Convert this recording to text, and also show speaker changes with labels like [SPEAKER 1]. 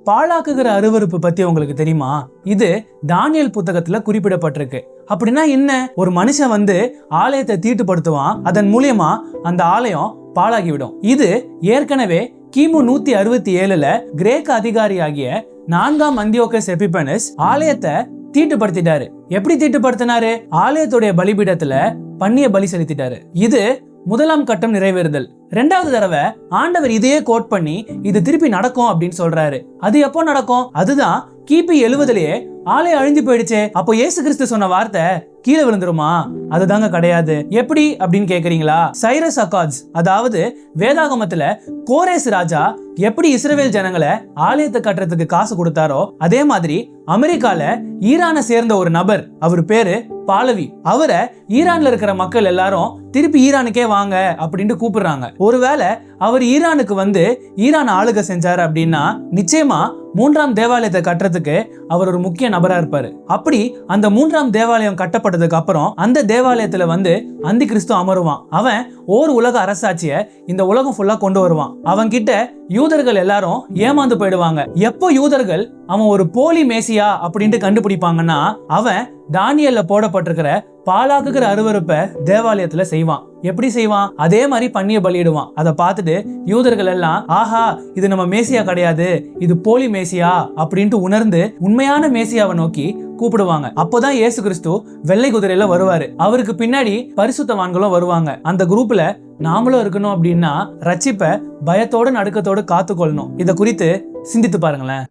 [SPEAKER 1] பாழாக்குகிற அருவருப்பு பத்தி உங்களுக்கு தெரியுமா? இது தானியேல் புத்தகத்துல குறிப்பிடப்பட்டிருக்கு. அப்படின்னா என்ன? ஒரு மனுஷன் ஆலயத்தை தீட்டுப்படுத்துவான், அதன் மூலியமா அந்த ஆலயம் பாழாகிவிடும். இது ஏற்கனவே கிமு 167ல கிரேக்க அதிகாரியாகிய 4ஆம் அந்தியோகஸ் எபிபனஸ் ஆலயத்தை தீட்டுப்படுத்திட்டாரு. எப்படி தீட்டுப்படுத்தினாரு? ஆலயத்துடைய பலிபீடத்துல பன்னிய பலி செலுத்திட்டாரு. இது முதலாம் கட்டம் நிறைவேறுதல். 2வது தடவை ஆண்டவர் இதையே கோட் பண்ணி இது திருப்பி நடக்கும் அப்படின்னு சொல்றாரு. அது எப்போ நடக்கும்? அதுதான் கிபி 70லயே ஆலயம் அழிஞ்சு போயிடுச்சே. அப்போ இயேசு கிறிஸ்து சொன்ன வார்த்தை கீழே விழுந்துருமா? அதுதாங்க கிடையாது. எப்படி அப்படின்னு கேக்குறீங்களா? சைரஸ் அக்காட்ஸ், அதாவது வேதாகமத்துல கோரேஸ் ராஜா எப்படி இஸ்ரவேல் ஜனங்களை ஆலயத்தை கட்டுறதுக்கு காசு கொடுத்தாரோ, அதே மாதிரி அமெரிக்கால ஈரானை சேர்ந்த ஒரு நபர், அவர் பேரு பாலவி, அவரை ஈரான்ல இருக்கிற மக்கள் எல்லாரும் திருப்பி ஈரானுக்கே வாங்க அப்படின்னு கூப்பிடுறாங்க. ஒருவேளை அவர் ஈரானுக்கு ஈரான் ஆளுகை செஞ்சாரு அப்படின்னா நிச்சயமா 3ஆம் தேவாலயத்தை கட்டுறதுக்கு அவர் ஒரு முக்கிய நபரா இருப்பாரு. அப்படி அந்த 3ஆம் தேவாலயம் கட்டப்பட்டதுக்கு அப்புறம் அந்த தேவாலயத்துல அந்தி கிறிஸ்து அமருவான். அவன் ஓர் உலக அரசாட்சிய இந்த உலகம் ஃபுல்லா கொண்டு வருவான். அவன் கிட்ட யூதர்கள் எல்லாரும் ஏமாந்து போயிடுவாங்க. எப்போ யூதர்கள் அவன் ஒரு போலி மேசியா அப்படின்ட்டு கண்டுபிடிப்பாங்கன்னா, அவன் தானியேல்ல போடப்பட்டிருக்கிற பாழாக்குகிற அருவருப்பை தேவாலயத்துல செய்வான். எப்படி செய்வான்? அதே மாதிரி பன்னிய பலியிடுவான். அதை பார்த்துட்டு யூதர்கள் எல்லாம், ஆஹா, இது நம்ம மேசியா கிடையாது, இது போலி மேசியா அப்படின்ட்டு உணர்ந்து உண்மையான மேசியாவை நோக்கி கூப்பிடுவாங்க. அப்போதான் இயேசு கிறிஸ்து வெள்ளை குதிரையில வருவாரு. அவருக்கு பின்னாடி பரிசுத்தவான்களும் வருவாங்க. அந்த குரூப்ல நாமளும் இருக்கணும் அப்படின்னா ரட்சிப்பை பயத்தோடு நடுக்கத்தோடு காத்துக்கொள்ளணும். இதை குறித்து சிந்தித்து பாருங்களேன்.